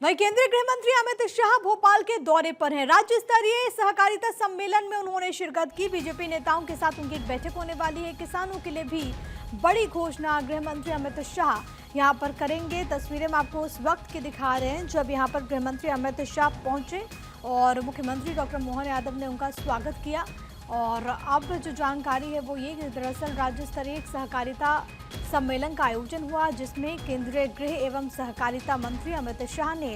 वहीं केंद्रीय गृह मंत्री अमित शाह भोपाल के दौरे पर हैं। राज्य स्तरीय सहकारिता सम्मेलन में उन्होंने शिरकत की। बीजेपी नेताओं के साथ उनकी एक बैठक होने वाली है। किसानों के लिए भी बड़ी घोषणा गृह मंत्री अमित शाह यहां पर करेंगे। तस्वीरें हम आपको उस वक्त की दिखा रहे हैं जब यहां पर गृह मंत्री अमित शाह पहुंचे और मुख्यमंत्री डॉक्टर मोहन यादव ने उनका स्वागत किया। और अब जो जानकारी है वो ये कि दरअसल राज्य स्तरीय सहकारिता सम्मेलन का आयोजन हुआ जिसमें केंद्रीय गृह एवं सहकारिता मंत्री अमित शाह ने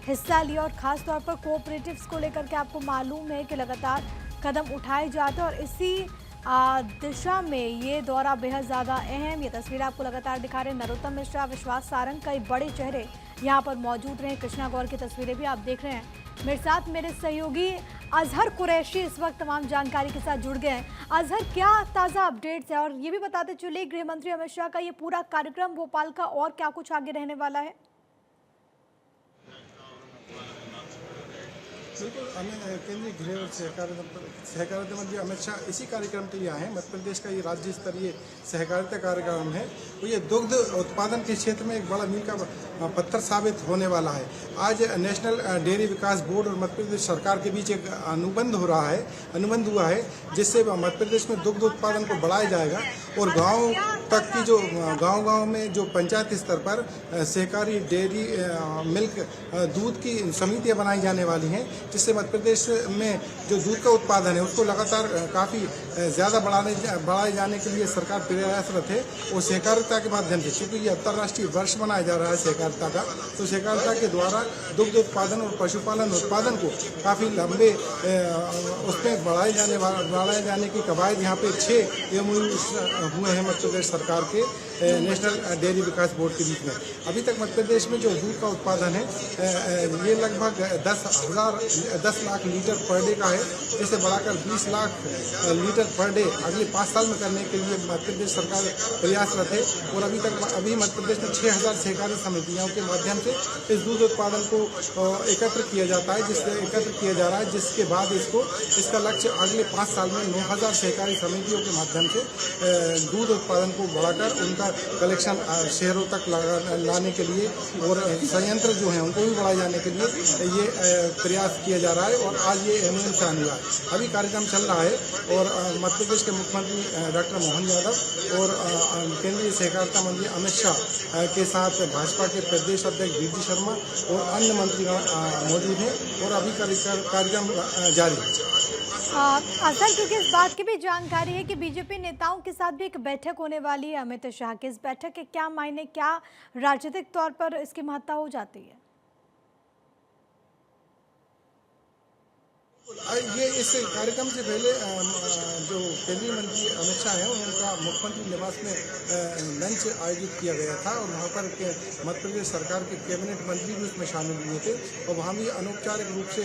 हिस्सा लिया। और खास तौर पर कोऑपरेटिव्स को लेकर के आपको मालूम है कि लगातार कदम उठाए जाते हैं और इसी दिशा में ये दौरा बेहद ज़्यादा अहम। ये तस्वीर आपको लगातार दिखा रहे हैं। नरोत्तम मिश्रा, विश्वास सारंग, कई बड़े चेहरे यहाँ पर मौजूद रहे। कृष्णा गौर की तस्वीरें भी आप देख रहे हैं। मेरे साथ मेरे सहयोगी अजहर कुरैशी इस वक्त तमाम जानकारी के साथ जुड़ गए हैं। अजहर, क्या ताज़ा अपडेट्स है? और ये भी बताते चलिए गृह मंत्री अमित शाह का ये पूरा कार्यक्रम भोपाल का और क्या कुछ आगे रहने वाला है? बिल्कुल, केंद्रीय गृह और सहकारिता मंत्री अमित शाह इसी कार्यक्रम के लिए आए हैं। मध्य प्रदेश का ये राज्य स्तरीय सहकारिता कार्यक्रम है तो ये दुग्ध उत्पादन के क्षेत्र में एक बड़ा मील का पत्थर साबित होने वाला है। आज नेशनल डेयरी विकास बोर्ड और मध्य प्रदेश सरकार के बीच एक अनुबंध हुआ है जिससे मध्य प्रदेश में दुग्ध उत्पादन को बढ़ाया जाएगा और गाँव तक की जो गाँव में जो पंचायत स्तर पर सहकारी डेयरी मिल्क दूध की समितियाँ बनाई जाने वाली हैं जिससे मध्य प्रदेश में जो दूध का उत्पादन है उसको लगातार काफ़ी ज़्यादा बढ़ाए जाने के लिए सरकार प्रयासरत है। और सहकारिता के माध्यम से, चूँकि ये अंतर्राष्ट्रीय वर्ष मनाया जा रहा है सहकारिता का, तो सहकारिता के द्वारा दुग्ध उत्पादन और पशुपालन उत्पादन को काफ़ी लंबे उसमें बढ़ाए जाने की कवायद यहाँ पे 6 MOU हुए हैं मध्य प्रदेश सरकार के नेशनल डेयरी विकास बोर्ड के बीच में। अभी तक मध्य प्रदेश में जो दूध का उत्पादन है ये लगभग 10 लाख लीटर पर डे का है, जिसे बढ़ाकर 20 लाख लीटर पर डे अगले 5 साल में करने के लिए मध्य प्रदेश सरकार प्रयासरत है। और अभी मध्य प्रदेश में 6000 सहकारी समितियों के माध्यम से इस दूध उत्पादन को एकत्र किया जा रहा है, जिसके बाद इसका लक्ष्य अगले 5 साल में 9000 सहकारी समितियों के माध्यम से दूध उत्पादन को बढ़ाकर उनका कलेक्शन शहरों तक लाने के लिए और संयंत्र जो हैं उनको भी बढ़ाए जाने के लिए ये प्रयास किया जा रहा है। और आज ये MOU साइन हुआ है। अभी कार्यक्रम चल रहा है और मध्य प्रदेश के मुख्यमंत्री डॉक्टर मोहन यादव और केंद्रीय सहकारिता मंत्री अमित शाह के साथ भाजपा के प्रदेश अध्यक्ष वीडी शर्मा और अन्य मंत्रीगण मौजूद हैं और अभी कार्यक्रम जारी है। असल क्योंकि इस बात की भी जानकारी है कि बीजेपी नेताओं के साथ भी एक बैठक होने वाली है अमित शाह की। इस बैठक के क्या मायने, क्या राजनीतिक तौर पर इसकी महत्ता हो जाती है? ये इस कार्यक्रम से पहले जो केंद्रीय मंत्री अमित शाह हैं उनका मुख्यमंत्री निवास में लंच आयोजित किया गया था और वहाँ पर मध्य प्रदेश सरकार के कैबिनेट मंत्री भी उसमें शामिल हुए थे और वहाँ भी अनौपचारिक रूप से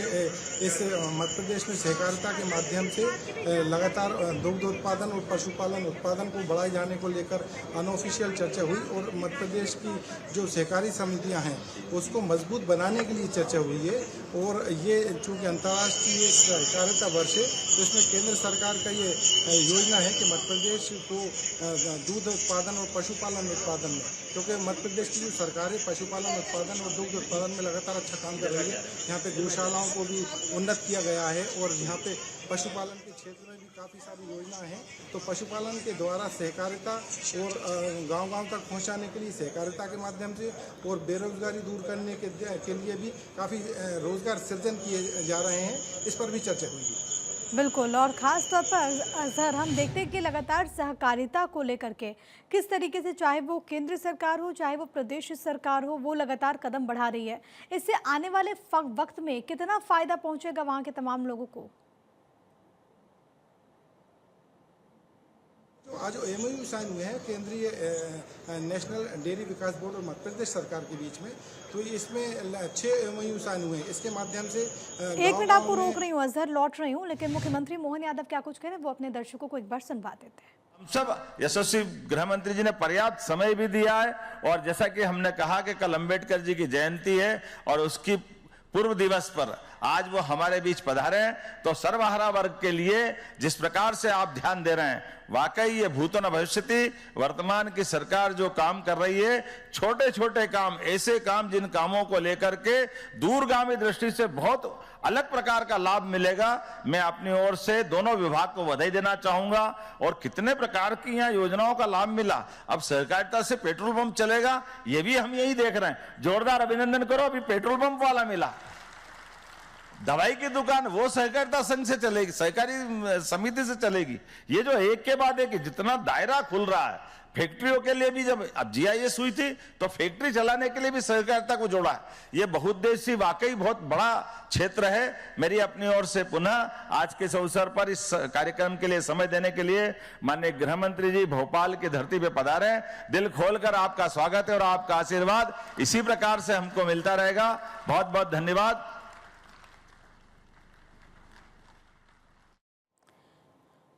इस मध्य प्रदेश में सहकारिता के माध्यम से लगातार दुग्ध उत्पादन और पशुपालन उत्पादन को बढ़ाए जाने को लेकर अनऑफिशियल चर्चा हुई और मध्य प्रदेश की जो सहकारी समितियाँ हैं उसको मजबूत बनाने के लिए चर्चा हुई है। और ये चूँकि अंतर्राष्ट्रीय सहकारिता वर्ष है तो इसमें केंद्र सरकार का ये योजना है कि मध्य प्रदेश को दूध उत्पादन और पशुपालन उत्पादन में, क्योंकि मध्य प्रदेश की जो सरकार है पशुपालन उत्पादन और दुग्ध उत्पादन में लगातार अच्छा काम कर रही है। यहाँ पे गौशालाओं को भी उन्नत किया गया है और यहाँ पे पशुपालन के क्षेत्र में भी काफ़ी सारी योजनाएं हैं। तो पशुपालन के द्वारा सहकारिता और गांव-गांव तक पहुंचाने के लिए सहकारिता के माध्यम से और बेरोजगारी दूर करने के लिए भी काफ़ी रोजगार सृजन किए जा रहे हैं। इस पर भी चर्चा हुई। बिल्कुल, और ख़ास तौर पर अजहर हम देखते हैं कि लगातार सहकारिता को लेकर के किस तरीके से, चाहे वो केंद्र सरकार हो चाहे वो प्रदेश सरकार हो, वो लगातार कदम बढ़ा रही है। इससे आने वाले वक्त में कितना फ़ायदा पहुंचेगा वहाँ के तमाम लोगों को? आज जो MOU साइन हुए हैं केंद्रीय नेशनल डेयरी विकास बोर्ड और मध्य प्रदेश सरकार के बीच में, तो इसमें 6 MOU साइन हुए हैं। इसके माध्यम से एक मिनट आपको रोक रही हूँ अजहर, लौट रही हूँ, लेकिन मुख्यमंत्री मोहन यादव क्या कुछ कह रहे हैं वो अपने दर्शकों को एक बार सुनवा देते हैं। हम सब यशस्वी गृह मंत्री जी ने पर्याप्त समय भी दिया है और जैसा कि हमने कहा कि कल अम्बेडकर जी की जयंती है और उसकी पूर्व दिवस पर आज वो हमारे बीच पधारे हैं, तो सर्वहारा वर्ग के लिए जिस प्रकार से आप ध्यान दे रहे हैं वाकई ये भूतो न भविष्यति, वर्तमान की सरकार जो काम कर रही है, छोटे छोटे काम, ऐसे काम जिन कामों को लेकर के दूरगामी दृष्टि से बहुत अलग प्रकार का लाभ मिलेगा। मैं अपनी ओर से दोनों विभाग को बधाई देना चाहूंगा। और कितने प्रकार की यहाँ योजनाओं का लाभ मिला। अब सहकारिता से पेट्रोल पंप चलेगा, ये भी हम यही देख रहे हैं। जोरदार अभिनंदन करो, अभी पेट्रोल पंप वाला मिला। दवाई की दुकान वो सहकारिता संघ से चलेगी, सहकारी समिति से चलेगी। ये जो एक के बाद एक जितना दायरा खुल रहा है, फैक्ट्रियों के लिए भी जब अब जीआईएस हुई थी तो फैक्ट्री चलाने के लिए भी सहकारिता को जोड़ा है। ये बहुउद्देशीय वाकई बहुत बड़ा क्षेत्र है। मेरी अपनी ओर से पुनः आज के इस अवसर पर इस कार्यक्रम के लिए समय देने के लिए माननीय गृह मंत्री जी भोपाल की धरती पे पधारे। दिल खोलकर आपका स्वागत है और आपका आशीर्वाद इसी प्रकार से हमको मिलता रहेगा। बहुत बहुत धन्यवाद।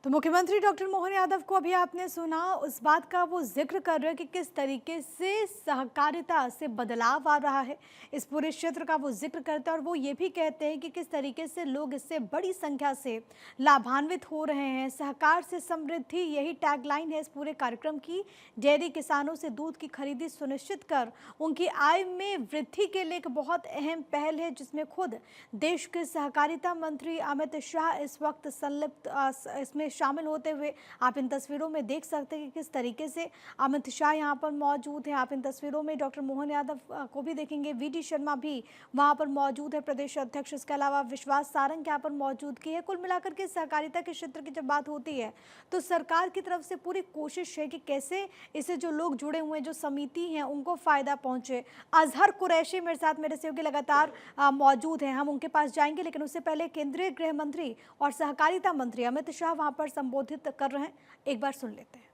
तो मुख्यमंत्री डॉक्टर मोहन यादव को अभी आपने सुना, उस बात का वो जिक्र कर रहे हैं कि किस तरीके से सहकारिता से बदलाव आ रहा है, इस पूरे क्षेत्र का वो जिक्र करते हैं। और वो ये भी कहते हैं कि किस तरीके से लोग इससे बड़ी संख्या से लाभान्वित हो रहे हैं। सहकार से समृद्धि, यही टैगलाइन है इस पूरे कार्यक्रम की। डेयरी किसानों से दूध की खरीदी सुनिश्चित कर उनकी आय में वृद्धि के लिए एक बहुत अहम पहल है, जिसमें खुद देश के सहकारिता मंत्री अमित शाह इस वक्त संलिप्त इसमें शामिल होते हुए आप इन तस्वीरों में देख सकते हैं कि किस तरीके से अमित शाह यहाँ पर मौजूद हैं। आप इन तस्वीरों में डॉक्टर मोहन यादव को भी देखेंगे, वीडी शर्मा भी वहाँ पर मौजूद है, प्रदेश अध्यक्ष। इसके अलावा विश्वास सारंग यहाँ पर मौजूदगी है। कुल मिलाकर के सहकारिता के क्षेत्र की जब बात होती है तो सरकार की तरफ से पूरी कोशिश है कि कैसे इससे जो लोग जुड़े हुए हैं, जो समिति हैं, उनको फ़ायदा पहुँचे। अजहर कुरैशी मेरे साथ, मेरे सहयोगी लगातार मौजूद हैं, हम उनके पास जाएंगे, लेकिन उससे पहले केंद्रीय गृह मंत्री और सहकारिता मंत्री अमित शाह वहाँ पर संबोधित कर रहे हैं, एक बार सुन लेते हैं।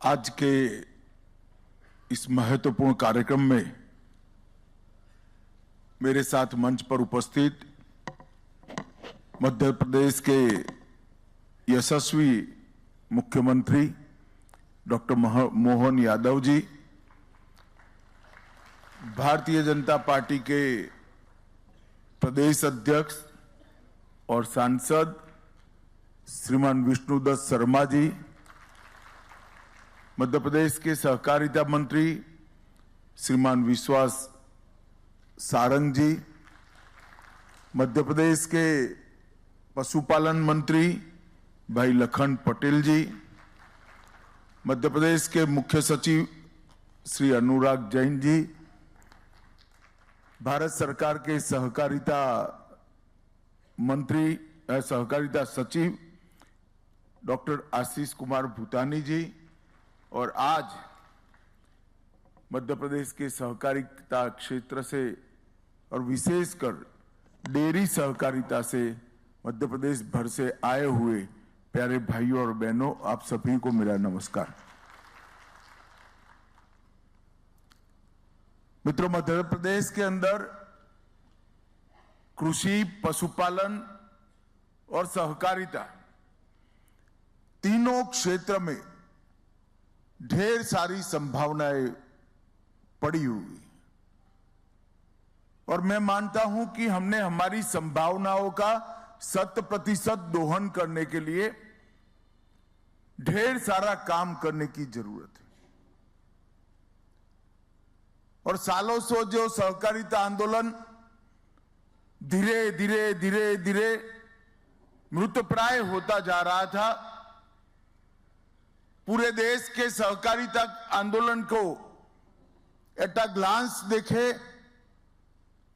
आज के इस महत्वपूर्ण कार्यक्रम में मेरे साथ मंच पर उपस्थित मध्य प्रदेश के यशस्वी मुख्यमंत्री डॉक्टर मोहन यादव जी, भारतीय जनता पार्टी के प्रदेश अध्यक्ष और सांसद श्रीमान विष्णुदत्त शर्मा जी, मध्य प्रदेश के सहकारिता मंत्री श्रीमान विश्वास सारंग जी, मध्य प्रदेश के पशुपालन मंत्री भाई लखन पटेल जी, मध्य प्रदेश के मुख्य सचिव श्री अनुराग जैन जी, भारत सरकार के सहकारिता मंत्री सहकारिता सचिव डॉक्टर आशीष कुमार भूतानी जी, और आज मध्य प्रदेश के सहकारिता क्षेत्र से और विशेषकर डेयरी सहकारिता से मध्य प्रदेश भर से आए हुए प्यारे भाइयों और बहनों, आप सभी को मेरा नमस्कार। मित्रों, मध्य प्रदेश के अंदर कृषि, पशुपालन और सहकारिता तीनों क्षेत्र में ढेर सारी संभावनाएं पड़ी हुई, और मैं मानता हूं कि हमने हमारी संभावनाओं का 100% दोहन करने के लिए ढेर सारा काम करने की जरूरत है। और सालों से जो सहकारिता आंदोलन धीरे धीरे धीरे धीरे मृतप्राय होता जा रहा था, पूरे देश के सहकारिता आंदोलन को एट अ ग्लांस देखे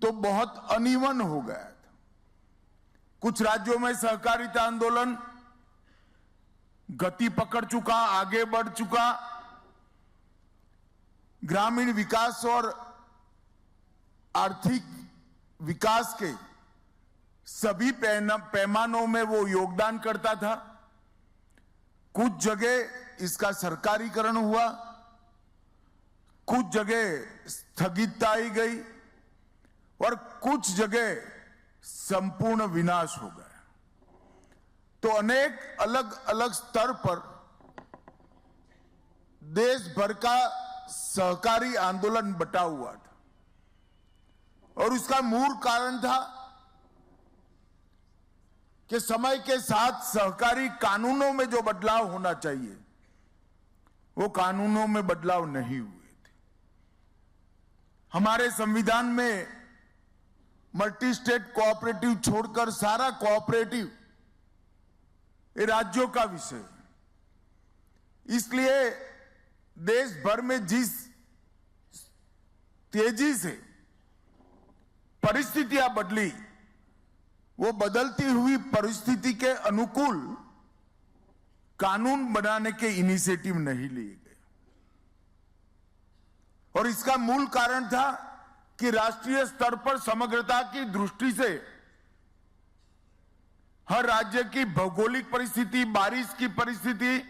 तो बहुत अनइवन हो गया था। कुछ राज्यों में सहकारिता आंदोलन गति पकड़ चुका, आगे बढ़ चुका, ग्रामीण विकास और आर्थिक विकास के सभी पैमानों में वो योगदान करता था। कुछ जगह इसका सरकारीकरण हुआ, कुछ जगह स्थगितता आई गई और कुछ जगह संपूर्ण विनाश हो गया। तो अनेक अलग अलग स्तर पर देश भर का सहकारी आंदोलन बटा हुआ था, और उसका मूल कारण था कि समय के साथ सहकारी कानूनों में जो बदलाव होना चाहिए वो कानूनों में बदलाव नहीं हुए थे। हमारे संविधान में मल्टी स्टेट कोऑपरेटिव छोड़कर सारा कोऑपरेटिव ये राज्यों का विषय है। इसलिए देश भर में जिस तेजी से परिस्थितियां बदली, वो बदलती हुई परिस्थिति के अनुकूल कानून बनाने के इनिशिएटिव नहीं लिए गए। और इसका मूल कारण था कि राष्ट्रीय स्तर पर समग्रता की दृष्टि से हर राज्य की भौगोलिक परिस्थिति, बारिश की परिस्थिति,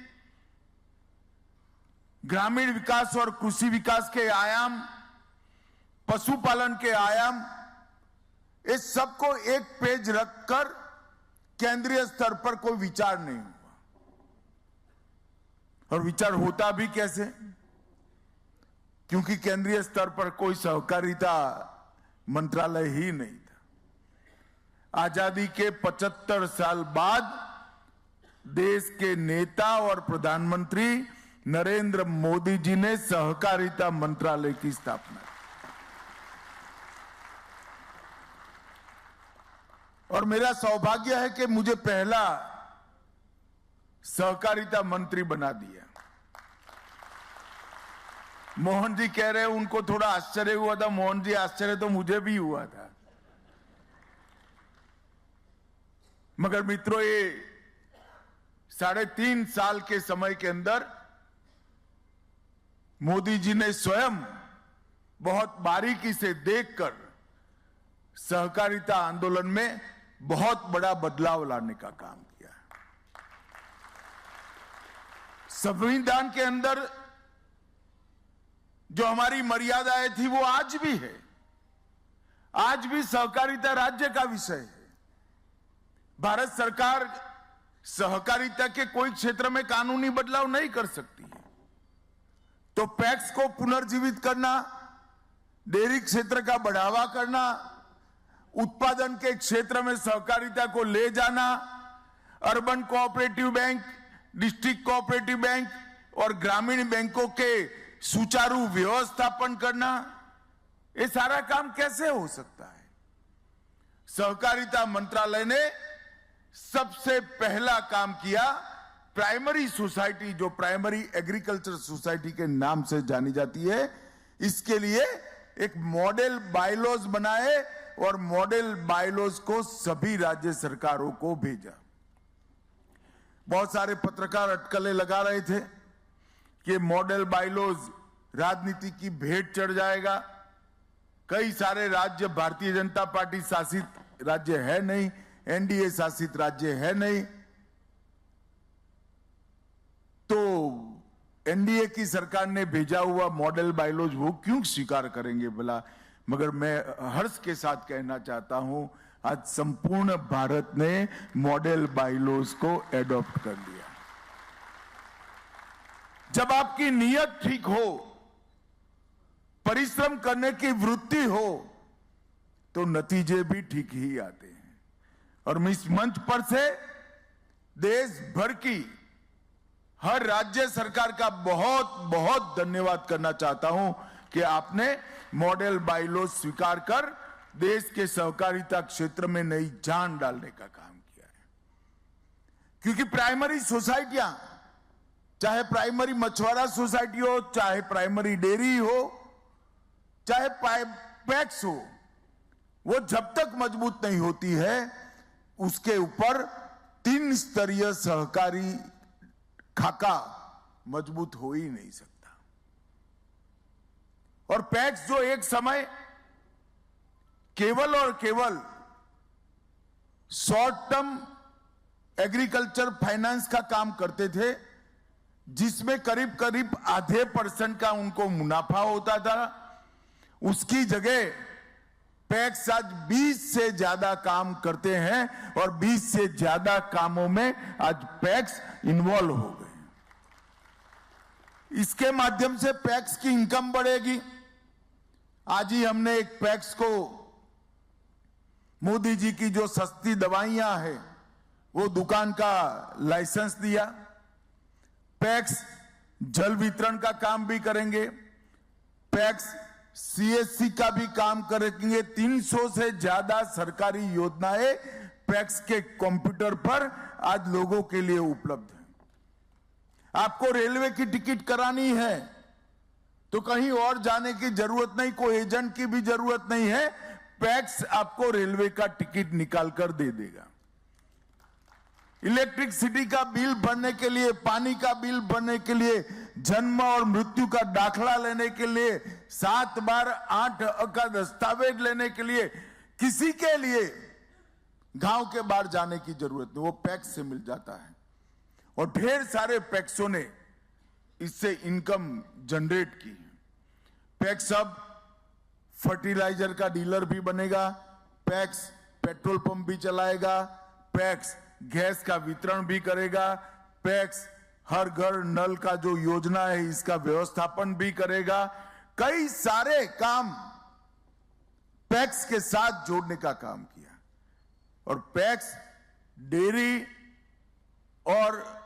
ग्रामीण विकास और कृषि विकास के आयाम, पशुपालन के आयाम, इस सबको एक पेज रखकर केंद्रीय स्तर पर कोई विचार नहीं हुआ। और विचार होता भी कैसे? क्योंकि केंद्रीय स्तर पर कोई सहकारिता मंत्रालय ही नहीं था। आजादी के 75 साल बाद देश के नेता और प्रधानमंत्री नरेंद्र मोदी जी ने सहकारिता मंत्रालय की स्थापना की। और मेरा सौभाग्य है कि मुझे पहला सहकारिता मंत्री बना दिया। मोहन जी कह रहे उनको थोड़ा आश्चर्य हुआ था। मोहन जी, आश्चर्य तो मुझे भी हुआ था। मगर मित्रों, ये 3.5 साल के समय के अंदर मोदी जी ने स्वयं बहुत बारीकी से देखकर सहकारिता आंदोलन में बहुत बड़ा बदलाव लाने का काम किया। संविधान के अंदर जो हमारी मर्यादाएं थी वो आज भी है। आज भी सहकारिता राज्य का विषय है। भारत सरकार सहकारिता के कोई क्षेत्र में कानूनी बदलाव नहीं कर सकती है। तो पैक्स को पुनर्जीवित करना, डेयरी क्षेत्र का बढ़ावा करना, उत्पादन के क्षेत्र में सहकारिता को ले जाना, urban cooperative bank, district cooperative bank और ग्रामीण बैंकों के सुचारू व्यवस्थापन करना, ये सारा काम कैसे हो सकता है? सहकारिता मंत्रालय ने सबसे पहला काम किया, प्राइमरी सोसाइटी, जो प्राइमरी एग्रीकल्चर सोसाइटी के नाम से जानी जाती है, इसके लिए एक मॉडल बायलॉज बनाए और मॉडल बायलॉज को सभी राज्य सरकारों को भेजा। बहुत सारे पत्रकार अटकलें लगा रहे थे कि मॉडल बायलॉज राजनीति की भेंट चढ़ जाएगा। कई सारे राज्य भारतीय जनता पार्टी शासित राज्य है नहीं, एनडीए शासित राज्य है नहीं, तो एनडीए की सरकार ने भेजा हुआ मॉडल बायलॉज वो क्यों स्वीकार करेंगे भला? मगर मैं हर्ष के साथ कहना चाहता हूं, आज संपूर्ण भारत ने मॉडल बायलॉज को एडॉप्ट कर लिया। जब आपकी नीयत ठीक हो, परिश्रम करने की वृत्ति हो, तो नतीजे भी ठीक ही आते हैं। और मैं इस मंच पर से देश भर की हर राज्य सरकार का बहुत बहुत धन्यवाद करना चाहता हूं कि आपने मॉडल बायलॉज स्वीकार कर देश के सहकारिता क्षेत्र में नई जान डालने का काम किया है। क्योंकि प्राइमरी सोसाइटियां, चाहे प्राइमरी मछुआरा सोसाइटी हो, चाहे प्राइमरी डेयरी हो, चाहे पैक्स हो, वो जब तक मजबूत नहीं होती है, उसके ऊपर 3 स्तरीय सहकारी खाका मजबूत हो ही नहीं सकता। और पैक्स जो एक समय केवल और केवल शॉर्ट टर्म एग्रीकल्चर फाइनेंस का काम करते थे, जिसमें करीब करीब आधे % का उनको मुनाफा होता था, उसकी जगह पैक्स आज 20 से ज्यादा काम करते हैं और 20 से ज्यादा कामों में आज पैक्स इन्वॉल्व हो गए। इसके माध्यम से पैक्स की इनकम बढ़ेगी। आज ही हमने एक पैक्स को मोदी जी की जो सस्ती दवाइयां हैं वो दुकान का लाइसेंस दिया। पैक्स जल वितरण का काम भी करेंगे, पैक्स सीएससी का भी काम करेंगे। 300 से ज्यादा सरकारी योजनाएं पैक्स के कंप्यूटर पर आज लोगों के लिए उपलब्ध है। आपको रेलवे की टिकट करानी है तो कहीं और जाने की जरूरत नहीं, कोई एजेंट की भी जरूरत नहीं है, पैक्स आपको रेलवे का टिकट निकाल कर दे देगा। इलेक्ट्रिसिटी का बिल भरने के लिए, पानी का बिल भरने के लिए, जन्म और मृत्यु का दाखला लेने के लिए, 7 बार 8 का दस्तावेज लेने के लिए, किसी के लिए गांव के बाहर जाने की जरूरत नहीं, वो पैक्स से मिल जाता है। और ढेर सारे पैक्सों ने इससे इनकम जनरेट की। पैक्स अब फर्टिलाइजर का डीलर भी बनेगा, पैक्स पेट्रोल पंप भी चलाएगा, पैक्स गैस का वितरण भी करेगा, पैक्स हर घर नल का जो योजना है इसका व्यवस्थापन भी करेगा। कई सारे काम पैक्स के साथ जोड़ने का काम किया। और पैक्स डेयरी और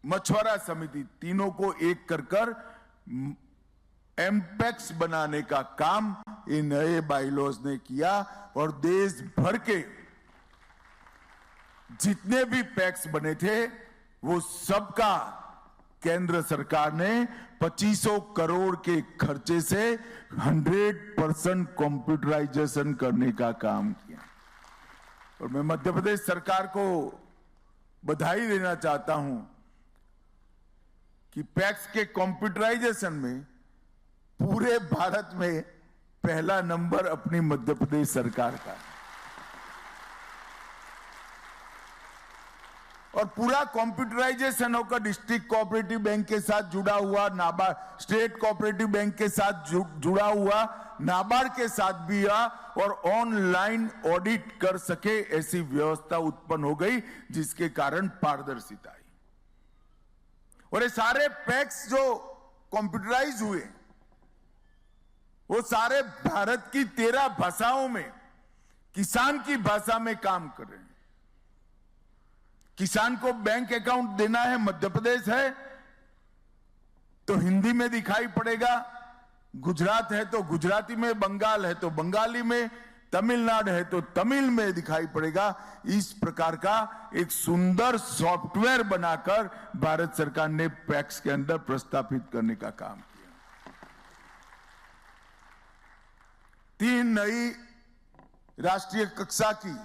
मछुआरा समिति तीनों को एक कर एमपैक्स बनाने का काम ये नए बाइलॉज ने किया। और देश भर के जितने भी पैक्स बने थे वो सबका केंद्र सरकार ने 2500 करोड़ के खर्चे से 100% कंप्यूटराइजेशन करने का काम किया। और मैं मध्य प्रदेश सरकार को बधाई देना चाहता हूं कि पैक्स के कंप्यूटराइजेशन में पूरे भारत में पहला नंबर अपनी मध्य प्रदेश सरकार का है। और पूरा कंप्यूटराइजेशन होकर डिस्ट्रिक्ट कोऑपरेटिव बैंक के साथ जुड़ा हुआ, नाबार्ड स्टेट कोऑपरेटिव बैंक के साथ जुड़ा हुआ, नाबार्ड के साथ भी हुआ और ऑनलाइन ऑडिट कर सके ऐसी व्यवस्था उत्पन्न हो गई, जिसके कारण पारदर्शिता आई। और ये सारे पैक्स जो कंप्यूटराइज हुए वो सारे भारत की 13 भाषाओं में किसान की भाषा में काम कर रहे हैं। किसान को बैंक अकाउंट देना है, मध्य प्रदेश है तो हिंदी में दिखाई पड़ेगा, गुजरात है तो गुजराती में, बंगाल है तो बंगाली में, तमिलनाडु है तो तमिल में दिखाई पड़ेगा। इस प्रकार का एक सुंदर सॉफ्टवेयर बनाकर भारत सरकार ने पैक्स के अंदर प्रस्तापित करने का काम किया। 3 नई राष्ट्रीय कक्षा की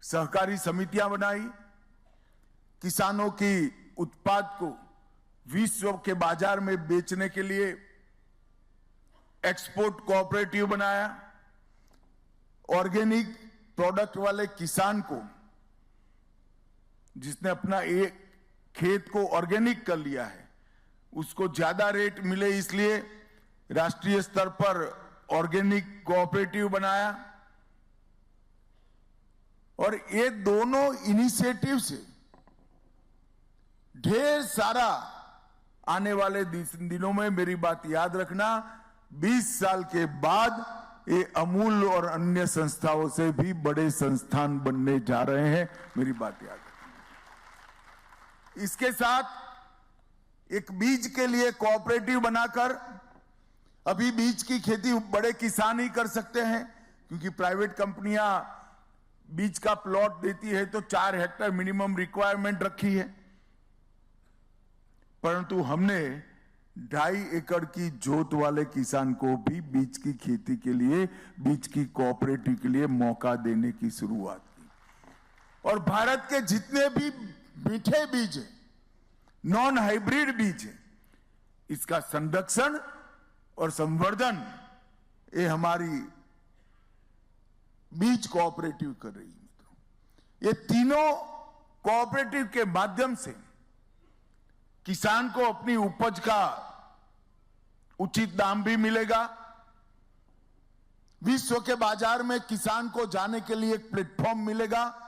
सहकारी समितियां बनाई, किसानों की उत्पाद को विश्व के बाजार में बेचने के लिए एक्सपोर्ट कोऑपरेटिव बनाया, ऑर्गेनिक प्रोडक्ट वाले किसान को जिसने अपना एक खेत को ऑर्गेनिक कर लिया है उसको ज्यादा रेट मिले, इसलिए राष्ट्रीय स्तर पर ऑर्गेनिक कोऑपरेटिव बनाया। और ये दोनों इनिशिएटिव से ढेर सारा आने वाले दिनों में, मेरी बात याद रखना, 20 साल के बाद ये अमूल और अन्य संस्थाओं से भी बड़े संस्थान बनने जा रहे हैं, मेरी बात याद रखना। इसके साथ एक बीज के लिए कोऑपरेटिव बनाकर, अभी बीज की खेती बड़े किसान ही कर सकते हैं क्योंकि प्राइवेट कंपनियां बीज का प्लॉट देती है तो 4 हेक्टेयर मिनिमम रिक्वायरमेंट रखी है, परंतु हमने 2.5 एकड़ की जोत वाले किसान को भी बीज की खेती के लिए, बीज की कोऑपरेटिव के लिए मौका देने की शुरुआत की। और भारत के जितने भी मीठे बीज हैं, नॉन हाइब्रिड बीज हैं, इसका संरक्षण और संवर्धन ये हमारी बीज कोऑपरेटिव कर रही है। मित्रों, ये तीनों कोऑपरेटिव के माध्यम से किसान को अपनी उपज का उचित दाम भी मिलेगा, विश्व के बाजार में किसान को जाने के लिए एक प्लेटफॉर्म मिलेगा